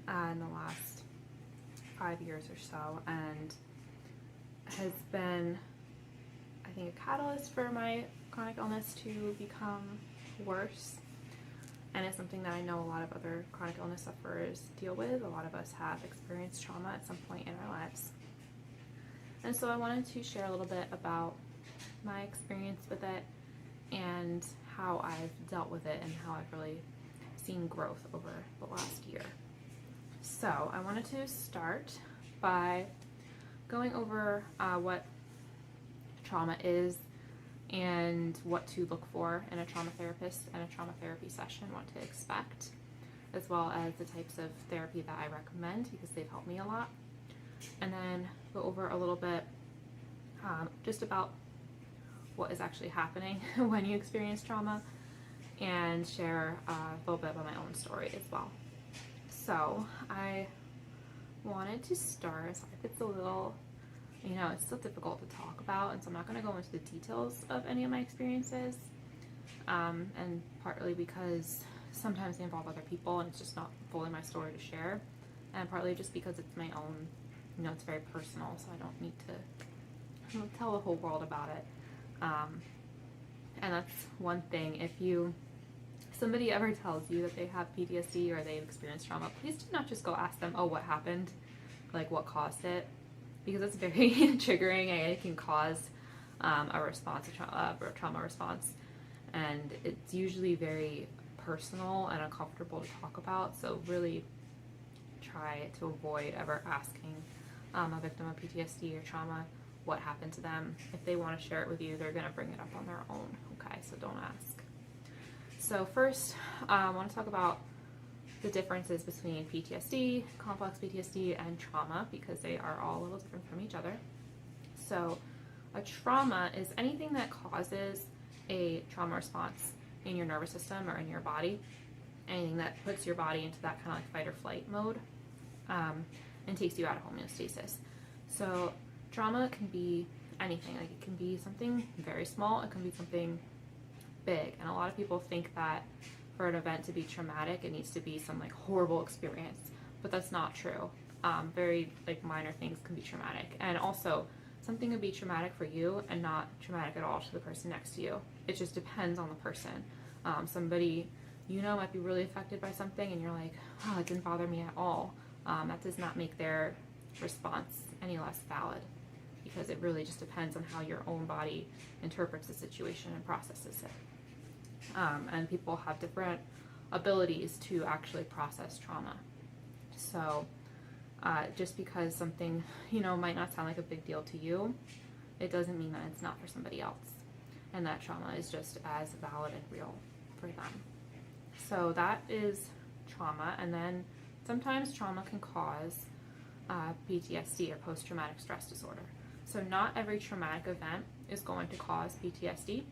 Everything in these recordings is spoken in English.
in the last 5 years or so, and has been, I think, a catalyst for my chronic illness to become worse. And it's something that I know a lot of other chronic illness sufferers deal with. A lot of us have experienced trauma at some point in our lives. And so I wanted to share a little bit about my experience with it and how I've dealt with it and how I've really seen growth over the last year. So I wanted to start by going over what trauma is and what to look for in a trauma therapist and a trauma therapy session, what to expect, as well as the types of therapy that I recommend because they've helped me a lot. And then go over a little bit just about what is actually happening when you experience trauma, and share a little bit about my own story as well. So I wanted to start, sorry if it's a little, it's still difficult to talk about, and so I'm not going to go into the details of any of my experiences, and partly because sometimes they involve other people and it's just not fully my story to share, and partly just because it's my own, it's very personal, so I don't need to tell the whole world about it. And that's one thing. If somebody ever tells you that they have PTSD or they've experienced trauma, please do not just go ask them, oh, what happened? Like, what caused it? Because it's very triggering and it can cause a response, a trauma response. And it's usually very personal and uncomfortable to talk about. So really try to avoid ever asking a victim of PTSD or trauma what happened to them. If they want to share it with you, they're going to bring it up on their own. Okay, so don't ask. So first, I want to talk about the differences between PTSD, complex PTSD, and trauma, because they are all a little different from each other. So a trauma is anything that causes a trauma response in your nervous system or in your body, anything that puts your body into that kind of like fight or flight mode, and takes you out of homeostasis. So trauma can be anything. Like, it can be something very small, it can be something big, and a lot of people think that for an event to be traumatic it needs to be some like horrible experience, but that's not true. Very like minor things can be traumatic, and also something could be traumatic for you and not traumatic at all to the person next to you. It just depends on the person. Somebody might be really affected by something and you're like, oh, it didn't bother me at all. That does not make their response any less valid, because it really just depends on how your own body interprets the situation and processes it. And people have different abilities to actually process trauma. So just because something, might not sound like a big deal to you, it doesn't mean that it's not for somebody else. And that trauma is just as valid and real for them. So that is trauma. And then sometimes trauma can cause PTSD, or post-traumatic stress disorder. So not every traumatic event is going to cause PTSD,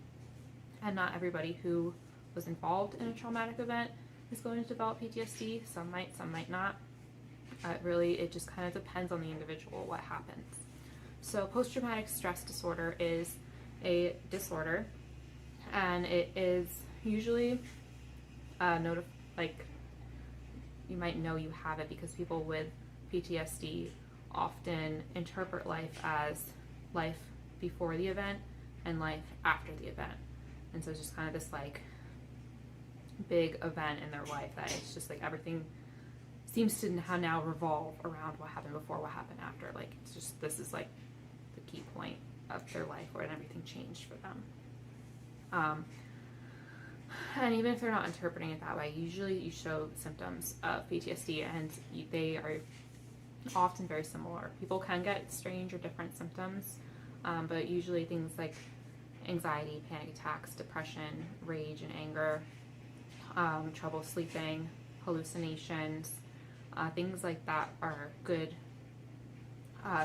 and not everybody who was involved in a traumatic event is going to develop PTSD. Some might not. It just kind of depends on the individual what happens. So post-traumatic stress disorder is a disorder, and it is usually you might know you have it because people with PTSD often interpret life as life before the event and life after the event. And so it's just kind of this like big event in their life that it's just like everything seems to now revolve around what happened before, what happened after. Like, it's just, this is like the key point of their life where everything changed for them. And even if they're not interpreting it that way, usually you show symptoms of PTSD and they are often very similar. People can get strange or different symptoms, but usually things like anxiety, panic attacks, depression, rage and anger, trouble sleeping, hallucinations, things like that are good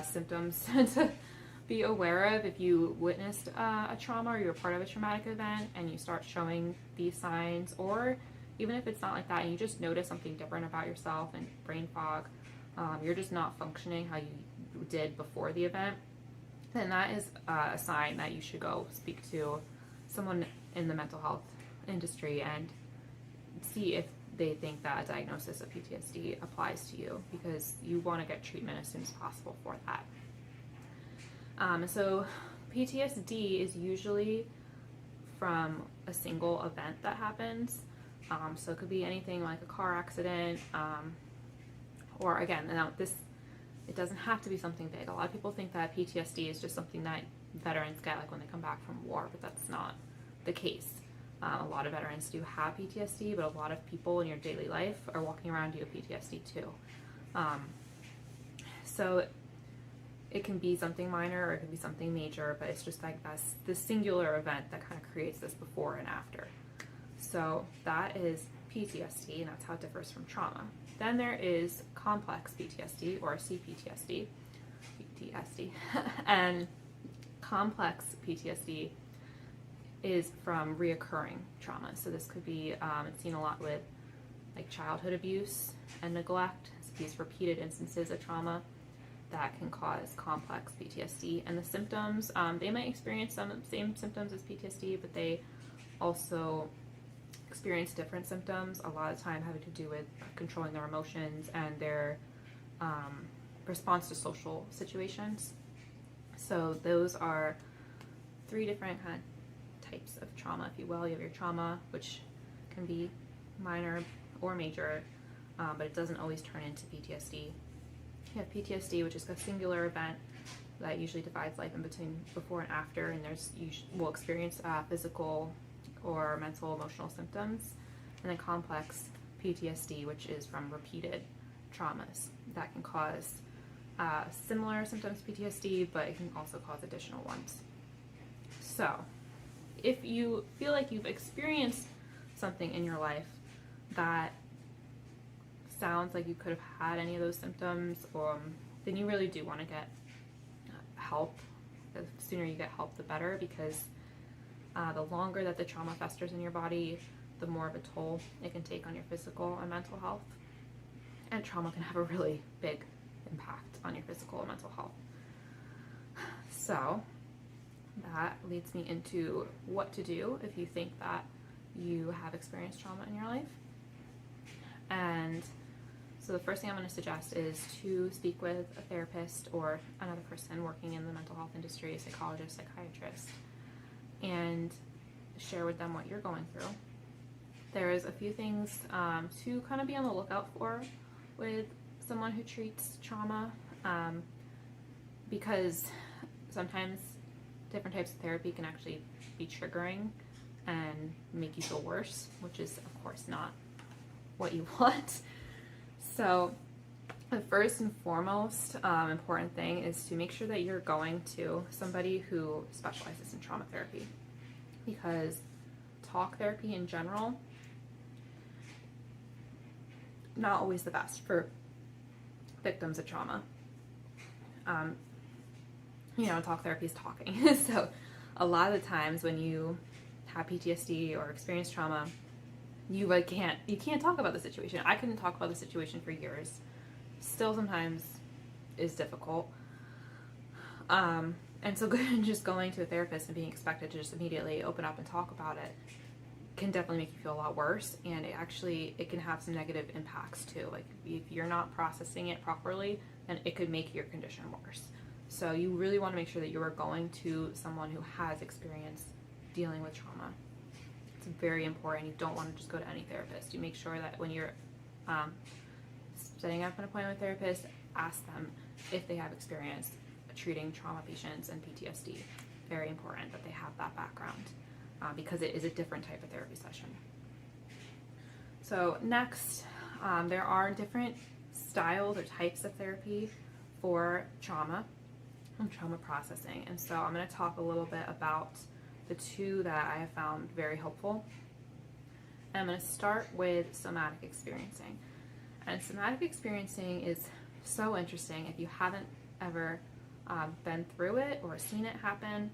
symptoms to be aware of if you witnessed a trauma or you're part of a traumatic event and you start showing these signs, or even if it's not like that and you just notice something different about yourself and brain fog, you're just not functioning how you did before the event, then that is a sign that you should go speak to someone in the mental health industry and see if they think that a diagnosis of PTSD applies to you, because you want to get treatment as soon as possible for that. So PTSD is usually from a single event that happens. So it could be anything like a car accident, or again, now it doesn't have to be something big. A lot of people think that PTSD is just something that veterans get like when they come back from war, but that's not the case. A lot of veterans do have PTSD, but a lot of people in your daily life are walking around you with PTSD too. So it can be something minor or it can be something major, but it's just like this singular event that kind of creates this before and after. So that is PTSD, and that's how it differs from trauma. Then there is complex PTSD, or CPTSD, and complex PTSD is from reoccurring trauma. So this could be, it's seen a lot with like childhood abuse and neglect. So these repeated instances of trauma that can cause complex PTSD. And the symptoms, they might experience some of the same symptoms as PTSD, but they also experience different symptoms, a lot of time having to do with controlling their emotions and their response to social situations. So those are 3 different kind of types of trauma, if you will. You have your trauma, which can be minor or major, but it doesn't always turn into PTSD. You have PTSD, which is a singular event that usually divides life in between before and after, and we'll experience physical or mental emotional symptoms. And then complex PTSD, which is from repeated traumas that can cause similar symptoms to PTSD, but it can also cause additional ones. So if you feel like you've experienced something in your life that sounds like you could have had any of those symptoms, then you really do want to get help. The sooner you get help, the better, because the longer that the trauma festers in your body, the more of a toll it can take on your physical and mental health. And trauma can have a really big impact on your physical and mental health. So that leads me into what to do if you think that you have experienced trauma in your life. And so the first thing I'm going to suggest is to speak with a therapist or another person working in the mental health industry, a psychologist, psychiatrist, and share with them what you're going through. There's a few things to kind of be on the lookout for with someone who treats trauma, because sometimes different types of therapy can actually be triggering and make you feel worse, which is of course not what you want. So the first and foremost important thing is to make sure that you're going to somebody who specializes in trauma therapy, because talk therapy in general, not always the best for victims of trauma. Talk therapy is talking. So a lot of the times when you have PTSD or experience trauma, you can't talk about the situation. I couldn't talk about the situation for years. Still sometimes is difficult. And so just going to a therapist and being expected to just immediately open up and talk about it can definitely make you feel a lot worse, and it can have some negative impacts too. Like if you're not processing it properly, then it could make your condition worse. So you really want to make sure that you are going to someone who has experience dealing with trauma. It's very important. You don't want to just go to any therapist. You make sure that when you're setting up an appointment with a therapist, ask them if they have experience treating trauma patients and PTSD. Very important that they have that background, because it is a different type of therapy session. So next, there are different styles or types of therapy for trauma and trauma processing. And so I'm going to talk a little bit about the 2 that I have found very helpful. And I'm going to start with somatic experiencing. And somatic experiencing is so interesting. If you haven't ever been through it or seen it happen,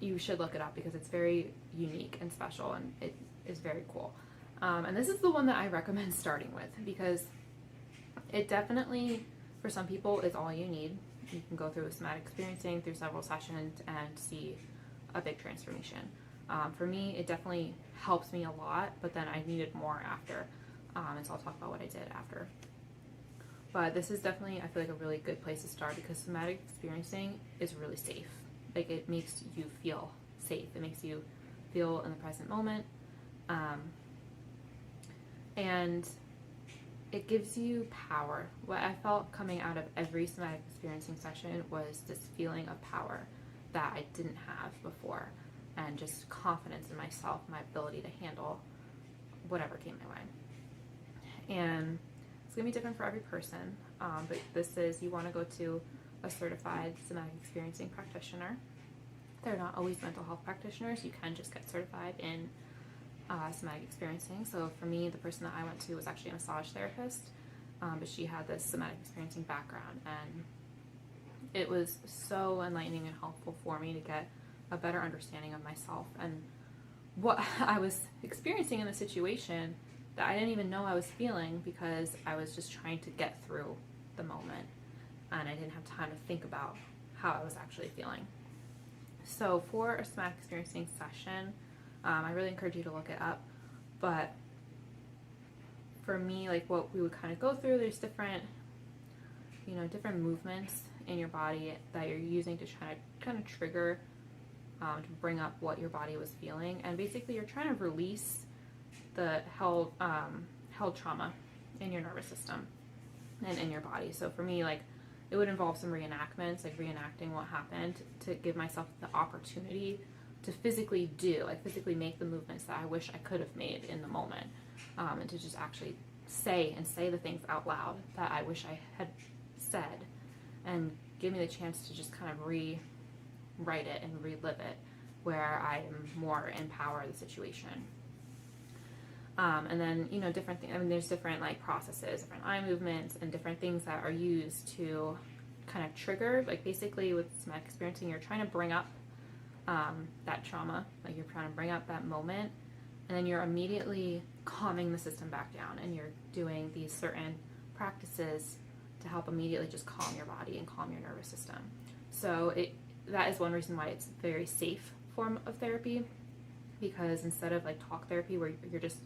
you should look it up, because it's very unique and special, and it is very cool. And this is the one that I recommend starting with, because it definitely, for some people, is all you need. You can go through somatic experiencing through several sessions and see a big transformation. For me, it definitely helps me a lot, but then I needed more after. And so I'll talk about what I did after. But this is definitely, I feel like, a really good place to start because somatic experiencing is really safe. Like, it makes you feel safe. It makes you feel in the present moment. And it gives you power. What I felt coming out of every somatic experiencing session was this feeling of power that I didn't have before, and just confidence in myself, my ability to handle whatever came my way. And it's going to be different for every person, but this is, you want to go to a certified somatic experiencing practitioner. They're not always mental health practitioners. You can just get certified in somatic experiencing. So for me, the person that I went to was actually a massage therapist, but she had this somatic experiencing background, and it was so enlightening and helpful for me to get a better understanding of myself and what I was experiencing in the situation that I didn't even know I was feeling because I was just trying to get through the moment, and I didn't have time to think about how I was actually feeling. So for a somatic experiencing session, I really encourage you to look it up, but for me, like, what we would kind of go through, there's different, different movements in your body that you're using to try to kind of trigger, to bring up what your body was feeling, and basically you're trying to release the held trauma in your nervous system and in your body. So for me, like, it would involve some reenactments, like reenacting what happened to give myself the opportunity to physically physically make the movements that I wish I could have made in the moment, and to just actually say the things out loud that I wish I had said, and give me the chance to just kind of rewrite it and relive it where I am more in power of the situation. And then, different things, there's different like processes, different eye movements, and different things that are used to kind of trigger, like basically with somatic experiencing, you're trying to bring up that trauma, like you're trying to bring up that moment, and then you're immediately calming the system back down, and you're doing these certain practices to help immediately just calm your body and calm your nervous system. So that is one reason why it's a very safe form of therapy, because instead of like talk therapy where you're just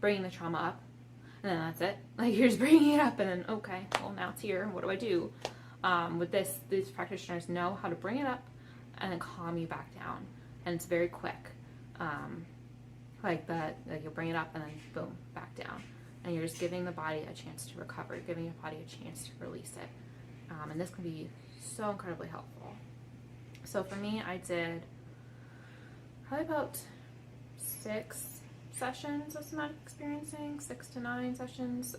bringing the trauma up and then that's it, like you're just bringing it up and then, okay, well, now it's here, what do I do? With this, these practitioners know how to bring it up and then calm you back down, and it's very quick. Like you'll bring it up and then boom, back down, and you're just giving the body a chance to recover, giving your body a chance to release it, and this can be so incredibly helpful. So for me, I did probably about 6 sessions of somatic experiencing, 6 to 9 sessions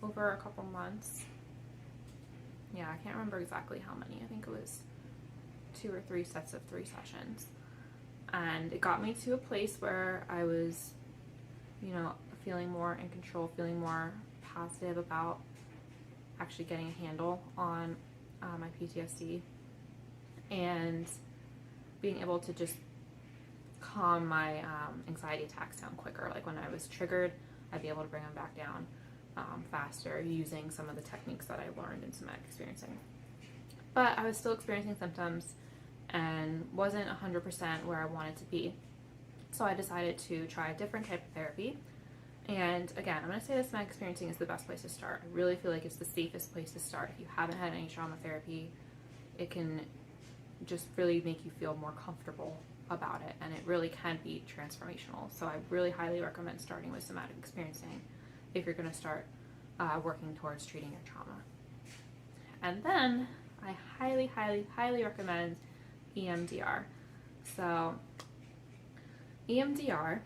over a couple months. Yeah, I can't remember exactly how many. I think it was 2 or 3 sets of 3 sessions. And it got me to a place where I was, feeling more in control, feeling more positive about actually getting a handle on my PTSD, and being able to just calm my anxiety attacks down quicker. Like when I was triggered, I'd be able to bring them back down faster using some of the techniques that I learned in somatic experiencing. But I was still experiencing symptoms and wasn't 100% where I wanted to be. So I decided to try a different type of therapy. And again, I'm going to say that somatic experiencing is the best place to start. I really feel like it's the safest place to start. If you haven't had any trauma therapy, it can just really make you feel more comfortable about it, and it really can be transformational. So I really highly recommend starting with somatic experiencing if you're going to start working towards treating your trauma. And then I highly, highly, highly recommend EMDR. So EMDR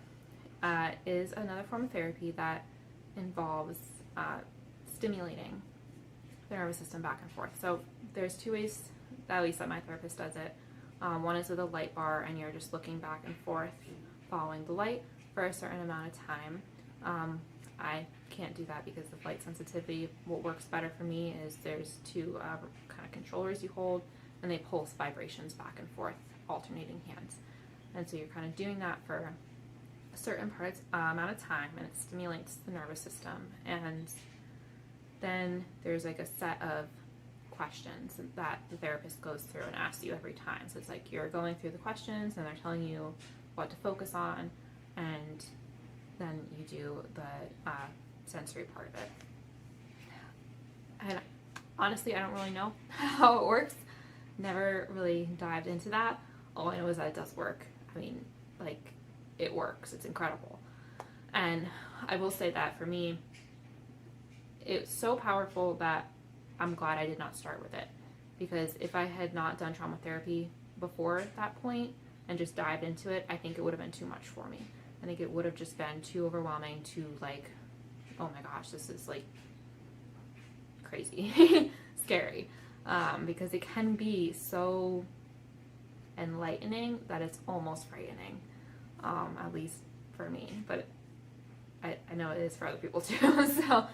is another form of therapy that involves stimulating the nervous system back and forth. So there's 2 ways, at least that my therapist does it. One is with a light bar, and you're just looking back and forth following the light for a certain amount of time. I can't do that because of light sensitivity. What works better for me is there's 2 kind of controllers you hold, and they pulse vibrations back and forth, alternating hands. And so you're kind of doing that for a certain amount of time, and it stimulates the nervous system. And then there's like a set of questions that the therapist goes through and asks you every time. So it's like you're going through the questions and they're telling you what to focus on, and then you do the sensory part of it. And honestly, I don't really know how it works. Never really dived into that. All I know is that it does work. I mean, like, it works. It's incredible. And I will say that for me, it's so powerful that I'm glad I did not start with it. Because if I had not done trauma therapy before that point and just dived into it, I think it would have been too much for me. I think it would have just been too overwhelming, too like, oh my gosh, this is like crazy, scary. Because it can be so enlightening that it's almost frightening, at least for me. But I know it is for other people too. So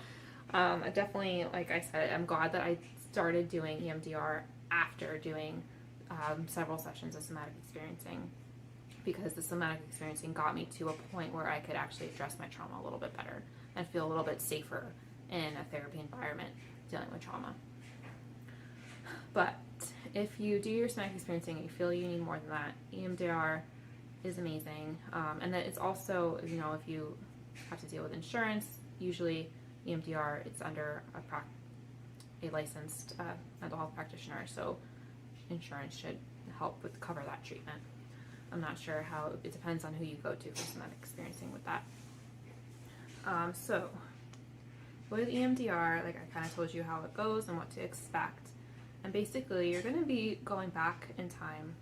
I definitely, like I said, I'm glad that I started doing EMDR after doing several sessions of somatic experiencing, because the somatic experiencing got me to a point where I could actually address my trauma a little bit better and feel a little bit safer in a therapy environment dealing with trauma. But if you do your somatic experiencing and you feel you need more than that, EMDR is amazing. And then it's also, you know, if you have to deal with insurance, usually EMDR, it's under a licensed mental health practitioner, so insurance should help with cover that treatment. I'm not sure how, it depends on who you go to for somatic experiencing with that. So with EMDR, like I kind of told you how it goes and what to expect. And basically, you're going to be going back in time.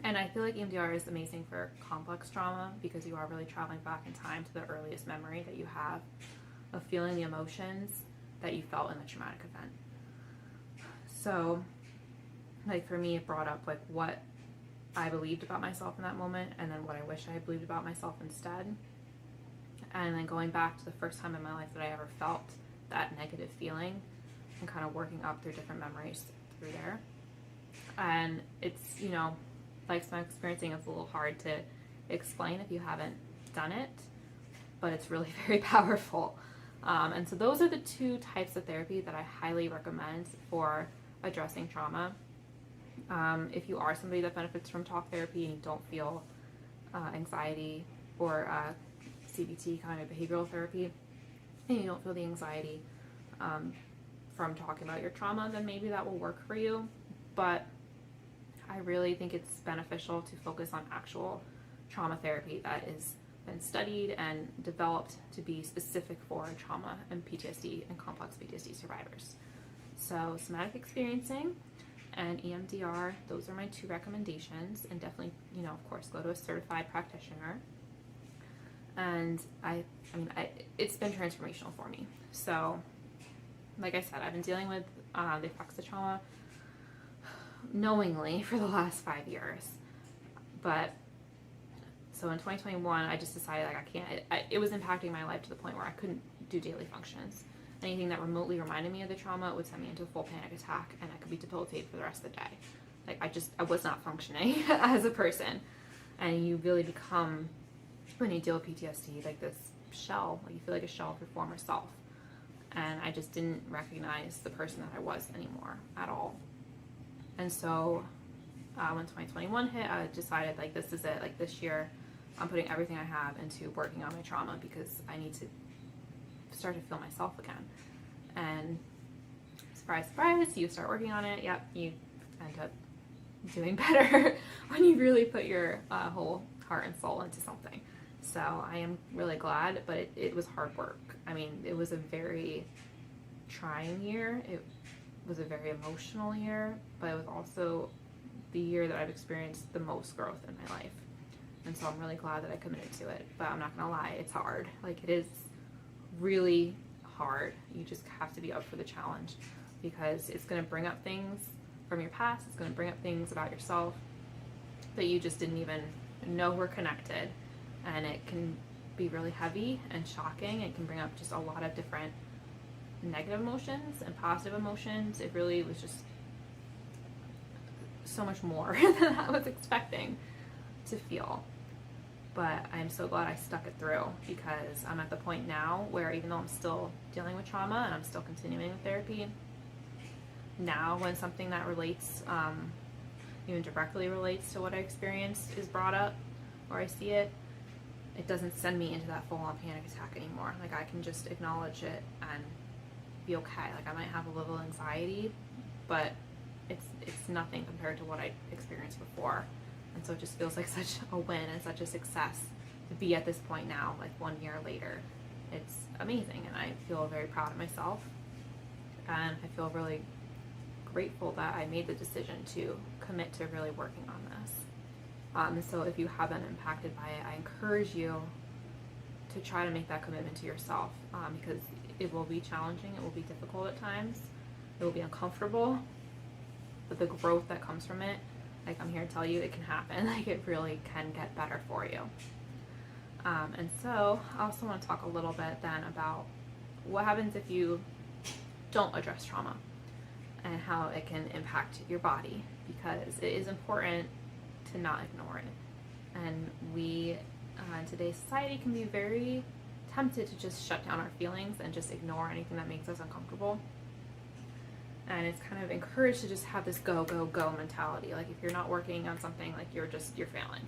And I feel like EMDR is amazing for complex trauma because you are really traveling back in time to the earliest memory that you have of feeling the emotions that you felt in the traumatic event. So, like for me, it brought up like what I believed about myself in that moment, and then what I wish I had believed about myself instead. And then going back to the first time in my life that I ever felt that negative feeling, and kind of working up through different memories through there. And it's, you know, like some experiencing, it's a little hard to explain if you haven't done it, but it's really very powerful. And so those are the two types of therapy that I highly recommend for addressing trauma. If you are somebody that benefits from talk therapy and you don't feel anxiety, or CBT, kind of behavioral therapy, and you don't feel the anxiety from talking about your trauma, then maybe that will work for you. But I really think it's beneficial to focus on actual trauma therapy that has been studied and developed to be specific for trauma and PTSD and complex PTSD survivors. So somatic experiencing and EMDR, those are my two recommendations. And definitely, you know, of course, go to a certified practitioner. And it's been transformational for me. So, like I said, I've been dealing with the effects of trauma knowingly for the last 5 years. But so in 2021, I just decided like I can't. It was impacting my life to the point where I couldn't do daily functions. Anything that remotely reminded me of the trauma would send me into a full panic attack, and I could be debilitated for the rest of the day. Like I was not functioning as a person. And you really become, when you deal with PTSD, like this shell, like you feel like a shell of your former self. And I just didn't recognize the person that I was anymore at all. And so when 2021 hit, I decided like this is it. Like this year, I'm putting everything I have into working on my trauma because I need to start to feel myself again. And surprise, surprise, you start working on it. Yep, you end up doing better when you really put your whole heart and soul into something. So I am really glad, but it was hard work. I mean, it was a very trying year. It was a very emotional year, but it was also the year that I've experienced the most growth in my life. And so I'm really glad that I committed to it. But I'm not gonna lie, it's hard. Like it is really hard. You just have to be up for the challenge because it's gonna bring up things from your past. It's gonna bring up things about yourself that you just didn't even know were connected. And it can be really heavy and shocking. It can bring up just a lot of different negative emotions and positive emotions. It really was just so much more than I was expecting to feel. But I'm so glad I stuck it through because I'm at the point now where even though I'm still dealing with trauma and I'm still continuing with therapy, now when something that relates, even directly relates to what I experienced is brought up or I see it, it doesn't send me into that full-on panic attack anymore. Like, I can just acknowledge it and be okay. Like, I might have a little anxiety, but it's nothing compared to what I experienced before. And so it just feels like such a win and such a success to be at this point now, like 1 year later. It's amazing, and I feel very proud of myself, and I feel really grateful that I made the decision to commit to really working on this. So if you have been impacted by it, I encourage you to try to make that commitment to yourself, because it will be challenging, it will be difficult at times, it will be uncomfortable, but the growth that comes from it, like, I'm here to tell you, it can happen. Like, it really can get better for you. And so I also want to talk a little bit then about what happens if you don't address trauma and how it can impact your body, because it is important to not ignore it. And we, in today's society, can be very tempted to just shut down our feelings and just ignore anything that makes us uncomfortable. And it's kind of encouraged to just have this go, go, go mentality. Like, if you're not working on something, like, you're failing.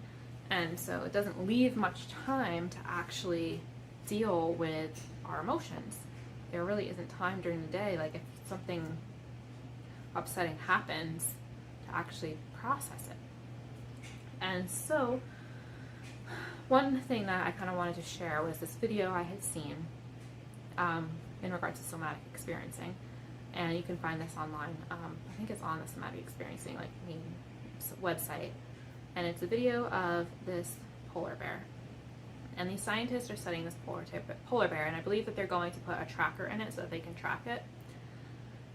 And so it doesn't leave much time to actually deal with our emotions. There really isn't time during the day, like, if something upsetting happens, to actually process it. And so one thing that I kind of wanted to share was this video I had seen in regards to somatic experiencing. And you can find this online. I think it's on the Somatic Experiencing, like, main website. And it's a video of this polar bear. And these scientists are studying this polar bear, and I believe that they're going to put a tracker in it so that they can track it.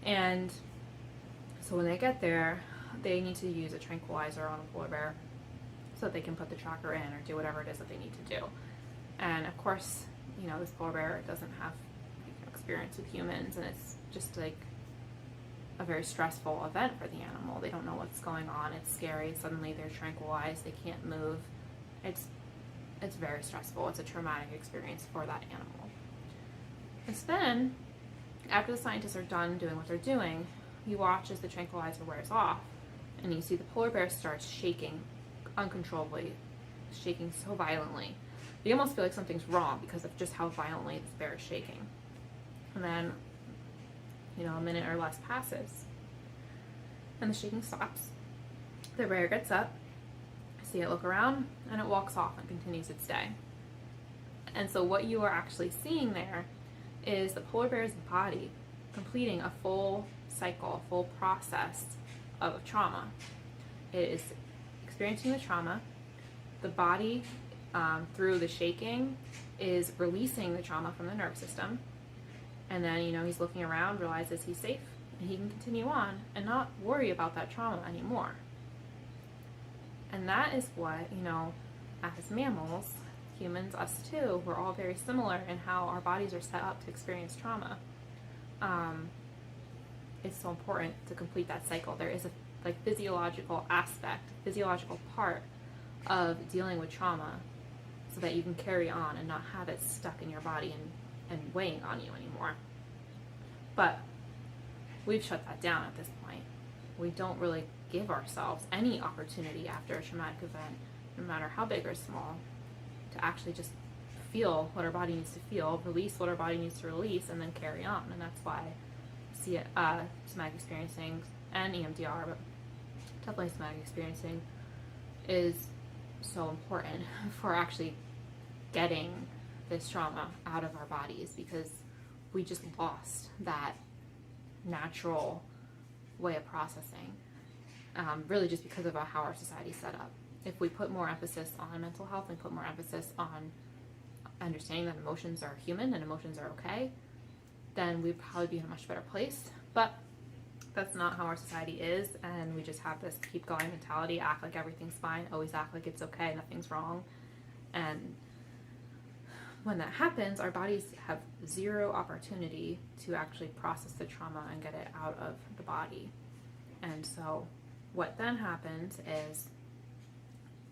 And so when they get there, they need to use a tranquilizer on a polar bear so that they can put the tracker in or do whatever it is that they need to do. And of course, you know, this polar bear doesn't have experience with humans, and it's just like a very stressful event for the animal. They don't know what's going on. It's scary. Suddenly they're tranquilized. They can't move. It's very stressful. It's a traumatic experience for that animal. And so then, after the scientists are done doing what they're doing, you watch as the tranquilizer wears off, and you see the polar bear starts shaking uncontrollably, shaking so violently. You almost feel like something's wrong because of just how violently this bear is shaking. And then, you know, a minute or less passes, and the shaking stops. The bear gets up, see it look around, and it walks off and continues its day. And so what you are actually seeing there is the polar bear's body completing a full cycle, full process of trauma. It is experiencing the trauma. The body, through the shaking, is releasing the trauma from the nervous system. And then, you know, he's looking around, realizes he's safe, and he can continue on and not worry about that trauma anymore. And that is what, you know, as mammals, humans, us too, we're all very similar in how our bodies are set up to experience trauma. It's so important to complete that cycle. There is a physiological aspect, physiological part of dealing with trauma so that you can carry on and not have it stuck in your body and weighing on you anymore. But we've shut that down at this point. We don't really give ourselves any opportunity after a traumatic event, no matter how big or small, to actually just feel what our body needs to feel, release what our body needs to release, and then carry on. And that's why somatic experiencing and EMDR, but definitely somatic experiencing, is so important for actually getting this trauma out of our bodies, because we just lost that natural way of processing, really just because of how our society is set up. If we put more emphasis on mental health and put more emphasis on understanding that emotions are human and emotions are okay, then we'd probably be in a much better place. But that's not how our society is, and we just have this keep going mentality, act like everything's fine, always act like it's okay, nothing's wrong. And when that happens, our bodies have zero opportunity to actually process the trauma and get it out of the body. And so what then happens is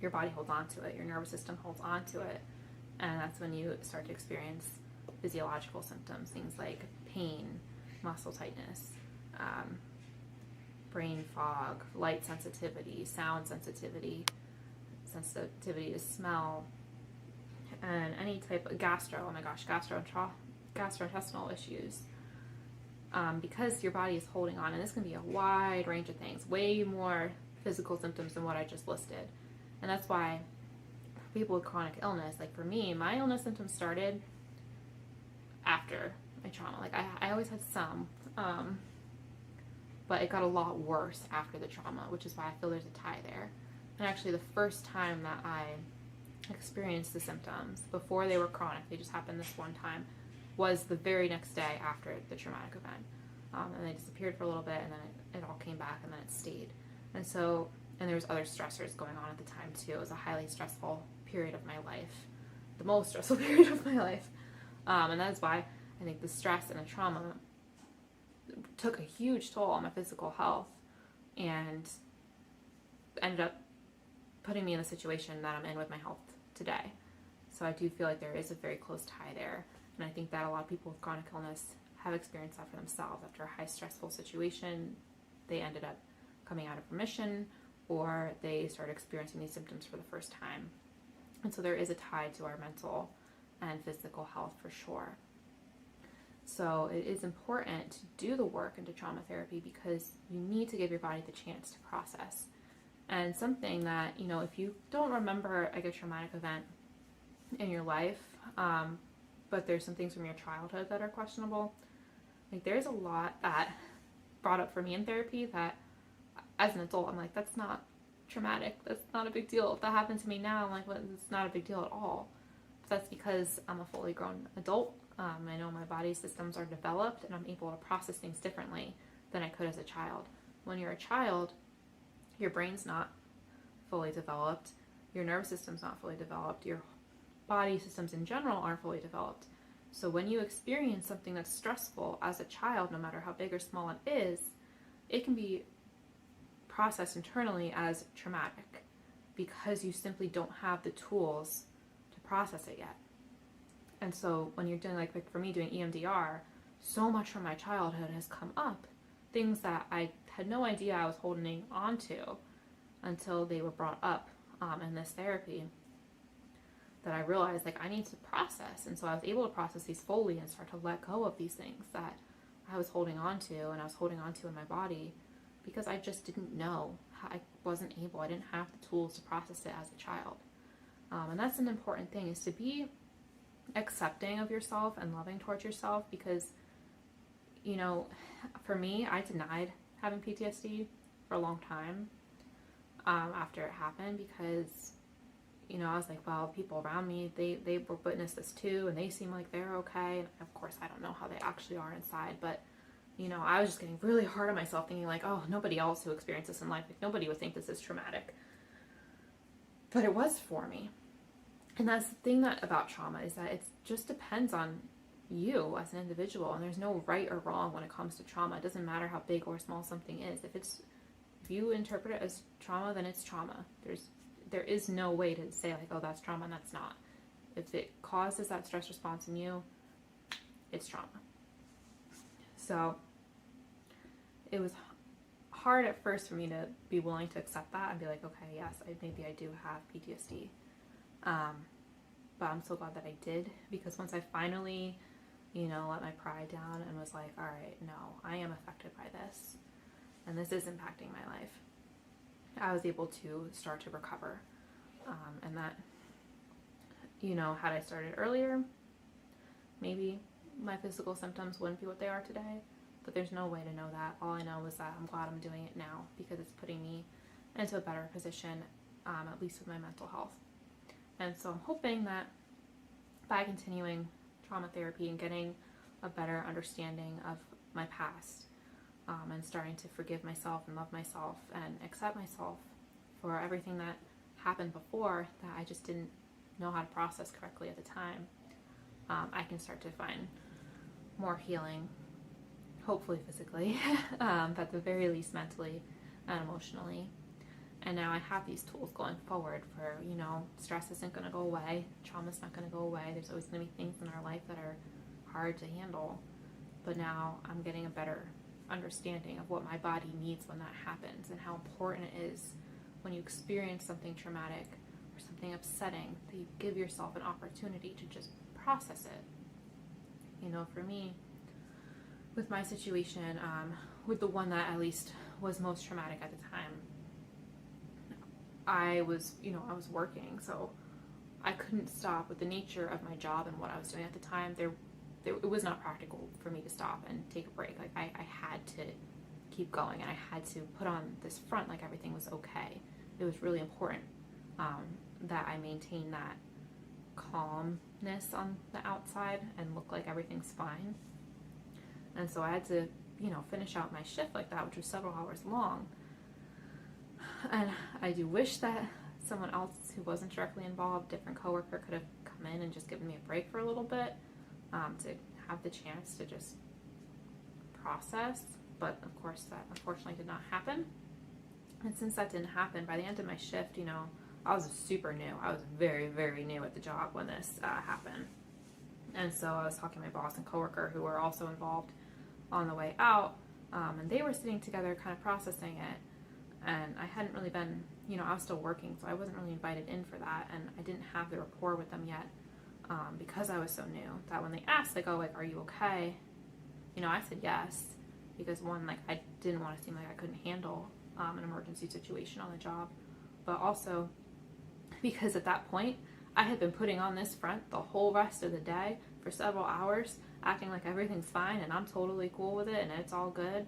your body holds on to it, your nervous system holds on to it, and that's when you start to experience physiological symptoms, things like pain, muscle tightness, brain fog, light sensitivity, sound sensitivity, sensitivity to smell, and any type of gastrointestinal issues. Because your body is holding on, and this can be a wide range of things, way more physical symptoms than what I just listed. And that's why people with chronic illness, like for me, my illness symptoms started after my trauma. Like I always had some, but it got a lot worse after the trauma, which is why I feel there's a tie there. And actually the first time that I experienced the symptoms, before they were chronic, they just happened this one time, was the very next day after the traumatic event. And they disappeared for a little bit, and then it all came back, and then it stayed. And there was other stressors going on at the time too. It was a highly stressful period of my life, the most stressful period of my life. And that is why I think the stress and the trauma took a huge toll on my physical health and ended up putting me in the situation that I'm in with my health today. So I do feel like there is a very close tie there. And I think that a lot of people with chronic illness have experienced that for themselves. After a high stressful situation, they ended up coming out of remission, or they started experiencing these symptoms for the first time. And so there is a tie to our mental and physical health for sure. So it is important to do the work into trauma therapy because you need to give your body the chance to process. And something that, if you don't remember like a traumatic event in your life, but there's some things from your childhood that are questionable, like there's a lot that brought up for me in therapy that as an adult, I'm like, that's not traumatic. That's not a big deal. If that happened to me now, I'm like, well, it's not a big deal at all. But that's because I'm a fully grown adult. I know my body systems are developed and I'm able to process things differently than I could as a child. When you're a child, your brain's not fully developed, your nervous system's not fully developed, your body systems in general aren't fully developed. So when you experience something that's stressful as a child, no matter how big or small it is, it can be processed internally as traumatic because you simply don't have the tools to process it yet. And so when you're doing, like for me doing EMDR, so much from my childhood has come up, things that I had no idea I was holding on to until they were brought up in this therapy, that I realized like I need to process. And so I was able to process these fully and start to let go of these things that I was holding on to and I was holding on to in my body because I just didn't know. I wasn't able, I didn't have the tools to process it as a child. And that's an important thing, is to be accepting of yourself and loving towards yourself, because for me, I denied having PTSD for a long time after it happened, because I was like, well, people around me, they were witnessed this too, and they seem like they're okay. And of course, I don't know how they actually are inside, but I was just getting really hard on myself, thinking like, oh, nobody else who experienced this in life, like nobody would think this is traumatic. But it was for me. And that's the thing about trauma, is that it just depends on you as an individual, and there's no right or wrong when it comes to trauma. It doesn't matter how big or small something is. If you interpret it as trauma, then it's trauma. There is no way to say like, oh, that's trauma and that's not. If it causes that stress response in you, it's trauma. So it was hard at first for me to be willing to accept that and be like, okay, yes, maybe I do have PTSD. But I'm so glad that I did, because once I finally, let my pride down and was like, all right, no, I am affected by this, and this is impacting my life, I was able to start to recover. And that, had I started earlier, maybe my physical symptoms wouldn't be what they are today, but there's no way to know that. All I know is that I'm glad I'm doing it now, because it's putting me into a better position, at least with my mental health. And so I'm hoping that by continuing trauma therapy and getting a better understanding of my past, and starting to forgive myself and love myself and accept myself for everything that happened before that I just didn't know how to process correctly at the time, I can start to find more healing, hopefully physically, but at the very least mentally and emotionally. And now I have these tools going forward for, stress isn't going to go away, trauma's not going to go away. There's always going to be things in our life that are hard to handle. But now I'm getting a better understanding of what my body needs when that happens, and how important it is when you experience something traumatic or something upsetting that you give yourself an opportunity to just process it. You know, for me, with my situation, with the one that at least was most traumatic at the time, I was working, so I couldn't stop. With the nature of my job and what I was doing at the time, it was not practical for me to stop and take a break. Like, I had to keep going, and I had to put on this front like everything was okay. It was really important that I maintain that calmness on the outside and look like everything's fine. And so I had to, finish out my shift like that, which was several hours long. And I do wish that someone else who wasn't directly involved, different coworker, could have come in and just given me a break for a little bit, to have the chance to just process. But of course, that unfortunately did not happen. And since that didn't happen, by the end of my shift, I was super new. I was very, very new at the job when this happened. And so I was talking to my boss and coworker, who were also involved, on the way out, and they were sitting together kind of processing it. And I hadn't really been, I was still working, so I wasn't really invited in for that, and I didn't have the rapport with them yet, because I was so new, that when they asked, like, oh, like, are you okay? I said yes, because one, like, I didn't want to seem like I couldn't handle an emergency situation on the job, but also because at that point, I had been putting on this front the whole rest of the day for several hours, acting like everything's fine and I'm totally cool with it and it's all good.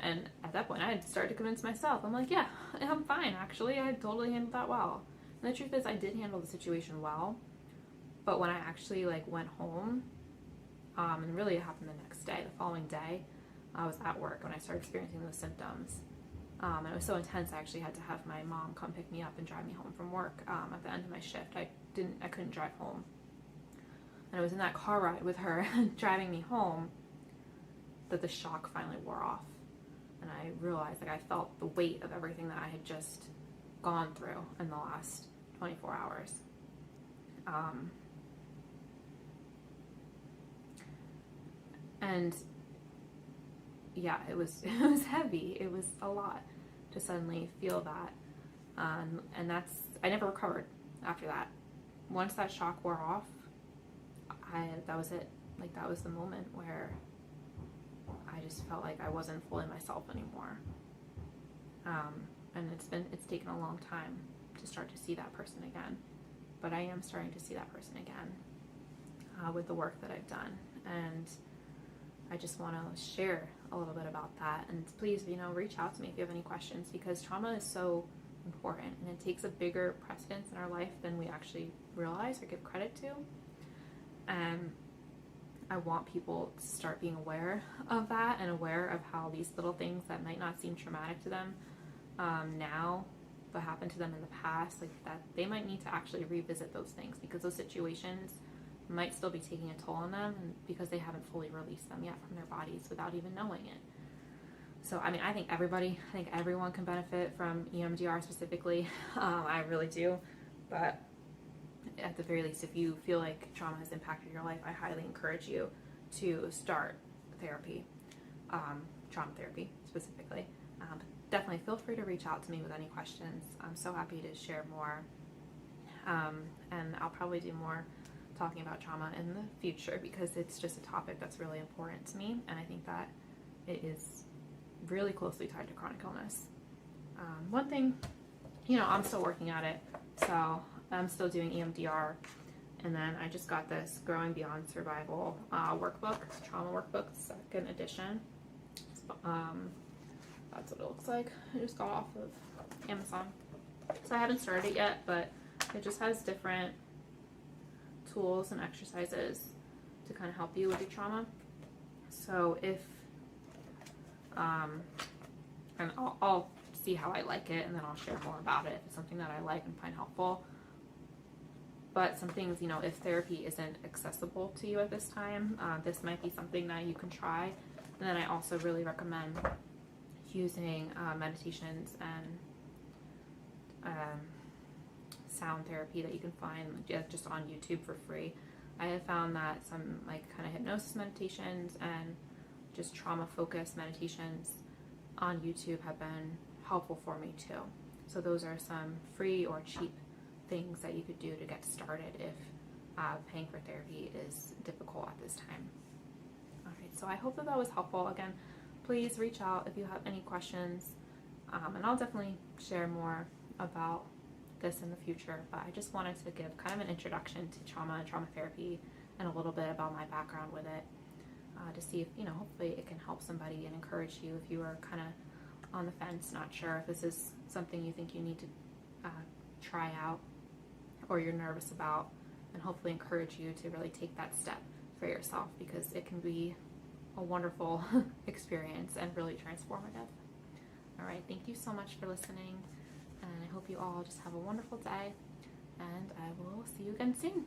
And at that point, I had started to convince myself. I'm like, yeah, I'm fine, actually. I totally handled that well. And the truth is, I did handle the situation well. But when I actually, went home, and really it happened the next day, the following day, I was at work when I started experiencing those symptoms. And it was so intense, I actually had to have my mom come pick me up and drive me home from work at the end of my shift. I couldn't drive home. And it was in that car ride with her driving me home that the shock finally wore off. And I realized, I felt the weight of everything that I had just gone through in the last 24 hours. And yeah, it was heavy. It was a lot to suddenly feel that. And I never recovered after that. Once that shock wore off, that was it. That was the moment where I just felt like I wasn't fully myself anymore. And it's taken a long time to start to see that person again. But I am starting to see that person again with the work that I've done. And I just want to share a little bit about that. And please, reach out to me if you have any questions, because trauma is so important and it takes a bigger precedence in our life than we actually realize or give credit to. And I want people to start being aware of that and aware of how these little things that might not seem traumatic to them now, but happened to them in the past, that they might need to actually revisit those things, because those situations might still be taking a toll on them, and because they haven't fully released them yet from their bodies without even knowing it. So, I think everyone can benefit from EMDR specifically. I really do. But at the very least, if you feel like trauma has impacted your life, I highly encourage you to start therapy, trauma therapy specifically. Definitely feel free to reach out to me with any questions. I'm so happy to share more. And I'll probably do more talking about trauma in the future, because it's just a topic that's really important to me, and I think that it is really closely tied to chronic illness. One thing, I'm still working at it, so I'm still doing EMDR, and then I just got this Growing Beyond Survival workbook, trauma workbook, 2nd edition. That's what it looks like. I just got off of Amazon, so I haven't started it yet, but it just has different tools and exercises to kind of help you with your trauma. So if and I'll see how I like it, and then I'll share more about it if it's something that I like and find helpful. But some things, if therapy isn't accessible to you at this time, this might be something that you can try. And then I also really recommend using meditations and sound therapy that you can find just on YouTube for free. I have found that some kind of hypnosis meditations and just trauma-focused meditations on YouTube have been helpful for me too. So those are some free or cheap things that you could do to get started if paying for therapy is difficult at this time. All right, so I hope that was helpful. Again, please reach out if you have any questions, and I'll definitely share more about this in the future, but I just wanted to give kind of an introduction to trauma and trauma therapy and a little bit about my background with it, to see if, hopefully it can help somebody and encourage you if you are kind of on the fence, not sure if this is something you think you need to try out or you're nervous about, and hopefully encourage you to really take that step for yourself, because it can be a wonderful experience and really transformative. All right, thank you so much for listening, and I hope you all just have a wonderful day, and I will see you again soon.